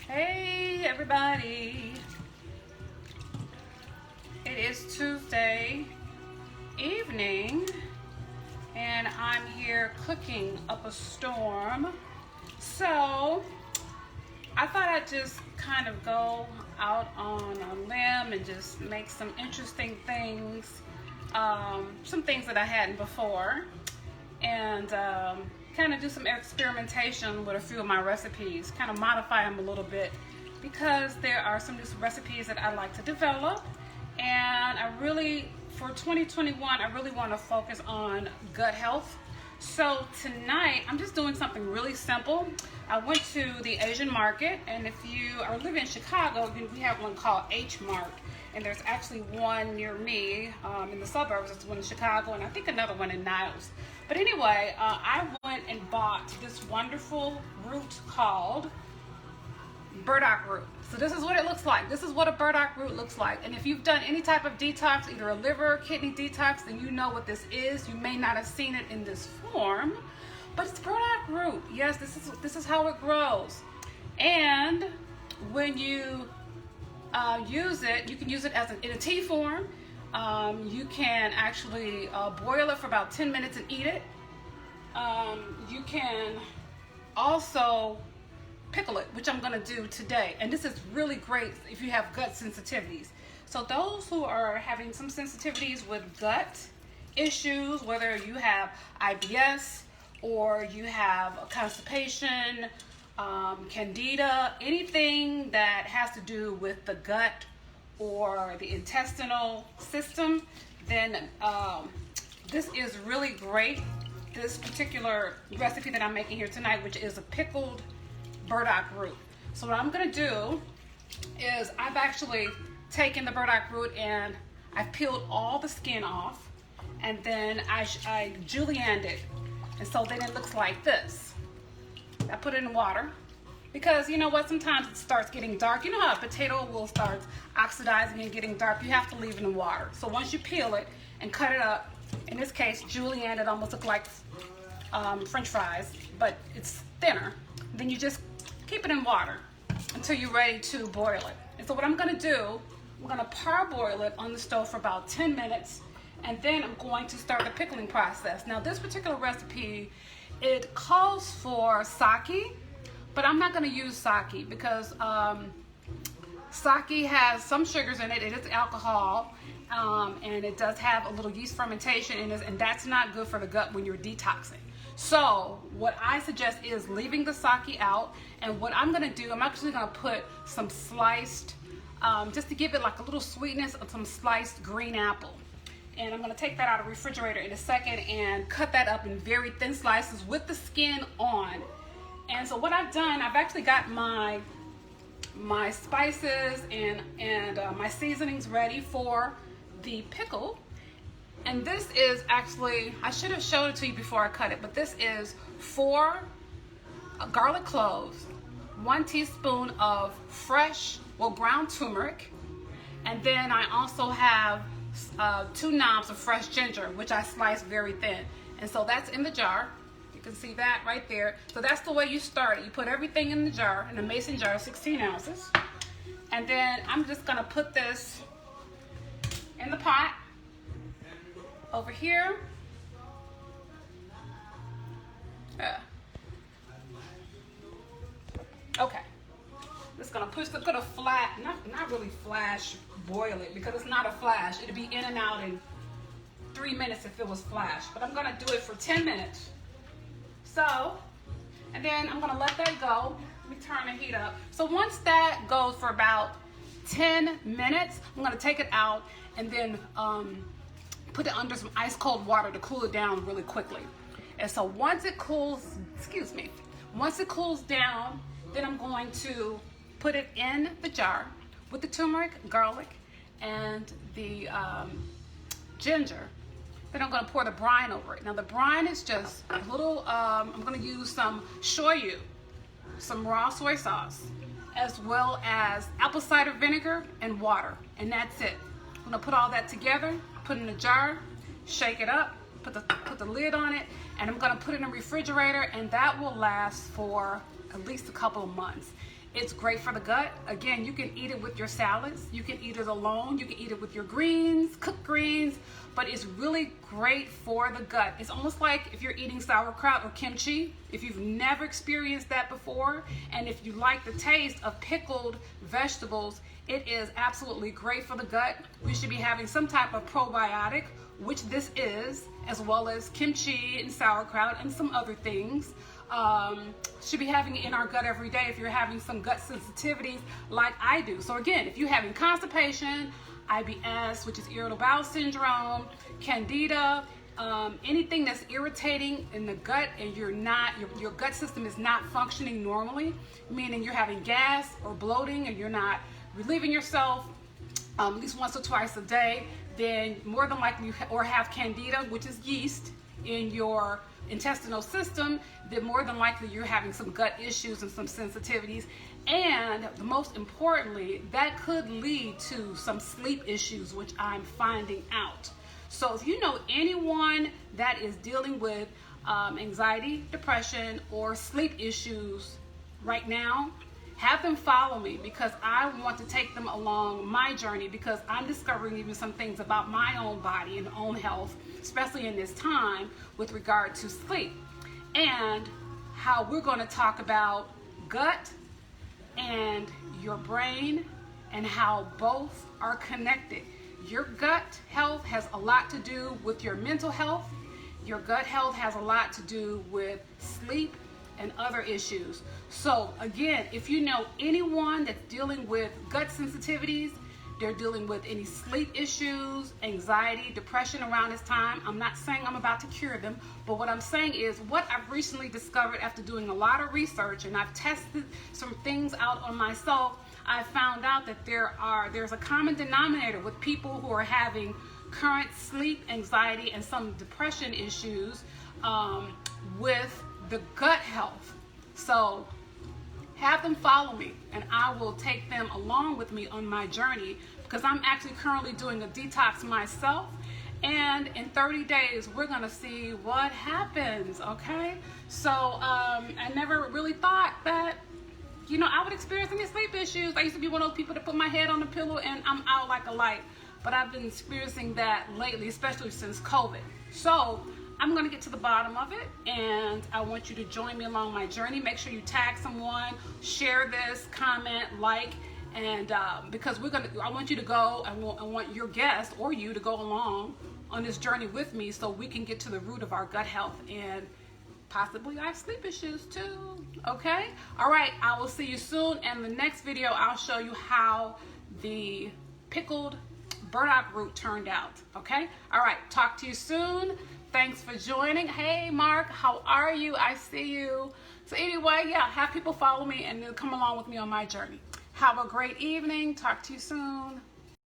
Hey everybody, it is Tuesday evening and I'm here cooking up a storm. So I thought I'd just kind of go out on a limb and just make some interesting things, some things that I hadn't before, and kind of do some experimentation with a few of my recipes, kind of modify them a little bit because there are some new recipes that I like to develop. And I really, for 2021, I really want to focus on gut health. So tonight, I'm just doing something really simple. I went to the Asian market, and if you are living in Chicago, we have one called H Mart. And there's actually one near me in the suburbs. There's one in Chicago, and I think another one in Niles. But anyway, I went and bought this wonderful root called Burdock root. So this is what it looks like. This is what a burdock root looks like. And if you've done any type of detox, either a liver or kidney detox, then you know what this is. You may not have seen it in this form, but it's burdock root. Yes, this is how it grows. And when you use it, you can use it as in a tea form. You can actually boil it for about 10 minutes and eat it. You can also pickle it, which I'm going to do today. And this is really great if you have gut sensitivities. So those who are having some sensitivities with gut issues, whether you have IBS or you have constipation, candida, anything that has to do with the gut or the intestinal system, then this is really great. This particular recipe that I'm making here tonight, which is a pickled burdock root. So what I'm going to do is I've actually taken the burdock root and I've peeled all the skin off, and then I julienned it, and so then it looks like this. I put it in water because you know what, sometimes it starts getting dark. You know how a potato will start oxidizing and getting dark? You have to leave it in water. So once you peel it and cut it up, in this case julienne, it almost looks like French fries, but it's thinner. Then you just keep it in water until you're ready to boil it. And so what I'm going to do, I'm going to parboil it on the stove for about 10 minutes, and then I'm going to start the pickling process. Now this particular recipe, it calls for sake, but I'm not going to use sake because sake has some sugars in it. It is alcohol, and it does have a little yeast fermentation in it, and that's not good for the gut when you're detoxing. So what I suggest is leaving the sake out, and what I'm going to do, I'm actually going to put some sliced, just to give it like a little sweetness, of some sliced green apple. And I'm going to take that out of the refrigerator in a second and cut that up in very thin slices with the skin on. And so what I've done, I've actually got my spices and my seasonings ready for the pickle. And this is actually, I should have showed it to you before I cut it, but this is 4 garlic cloves, 1 teaspoon of fresh, ground turmeric, and then I also have 2 knobs of fresh ginger, which I sliced very thin. And so that's in the jar. You can see that right there. So that's the way you start it. You put everything in the jar, in a mason jar, 16 ounces. And then I'm just gonna put this in the pot over here. Okay. Just gonna push, it's gonna not really flash boil it because it's not a flash. It'll be in and out in 3 minutes if it was flash. But I'm gonna do it for 10 minutes. So, and then I'm gonna let that go. Let me turn the heat up. So once that goes for about 10 minutes, I'm gonna take it out and then put it under some ice cold water to cool it down really quickly. And so once it cools, once it cools down, then I'm going to put it in the jar with the turmeric, garlic, and the ginger. Then I'm going to pour the brine over it. Now the brine is just a little, I'm going to use some shoyu, some raw soy sauce, as well as apple cider vinegar and water. And that's it. I'm going to put all that together, put it in a jar, shake it up, put the lid on it, and I'm going to put it in the refrigerator, and that will last for at least a couple of months. It's great for the gut. Again, you can eat it with your salads. You can eat it alone. You can eat it with your greens, cooked greens, but it's really great for the gut. It's almost like if you're eating sauerkraut or kimchi, if you've never experienced that before, and if you like the taste of pickled vegetables, it is absolutely great for the gut. We should be having some type of probiotic, which this is, as well as kimchi and sauerkraut and some other things. Should be having it in our gut every day if you're having some gut sensitivities like I do. So again, if you're having constipation, IBS, which is irritable bowel syndrome, candida, anything that's irritating in the gut and your gut system is not functioning normally, meaning you're having gas or bloating and you're not relieving yourself at least once or twice a day, then more than likely or have candida, which is yeast, in your intestinal system, then more than likely you're having some gut issues and some sensitivities. And most importantly, that could lead to some sleep issues, which I'm finding out. So if you know anyone that is dealing with anxiety, depression, or sleep issues right now, have them follow me, because I want to take them along my journey, because I'm discovering even some things about my own body and own health, especially in this time with regard to sleep, and how we're going to talk about gut and your brain and how both are connected. Your gut health has a lot to do with your mental health. Your gut health has a lot to do with sleep and other issues. So again, if you know anyone that's dealing with gut sensitivities, they're dealing with any sleep issues, anxiety, depression around this time, I'm not saying I'm about to cure them, but what I'm saying is what I've recently discovered after doing a lot of research, and I've tested some things out on myself. I found out that there's a common denominator with people who are having current sleep, anxiety, and some depression issues with the gut health. So have them follow me, and I will take them along with me on my journey, because I'm actually currently doing a detox myself, and in 30 days we're gonna see what happens. Okay, so I never really thought that, you know, I would experience any sleep issues. I used to be one of those people that put my head on the pillow and I'm out like a light, but I've been experiencing that lately, especially since COVID. So I'm going to get to the bottom of it, and I want you to join me along my journey. Make sure you tag someone, share this, comment, like, and because I want you to go, I want your guest or you to go along on this journey with me, so we can get to the root of our gut health and possibly our sleep issues too. Okay? All right, I will see you soon. And the next video, I'll show you how the pickled burdock root turned out. Okay? All right, talk to you soon. Thanks for joining. Hey, Mark, how are you? I see you. So anyway, yeah, have people follow me and come along with me on my journey. Have a great evening. Talk to you soon.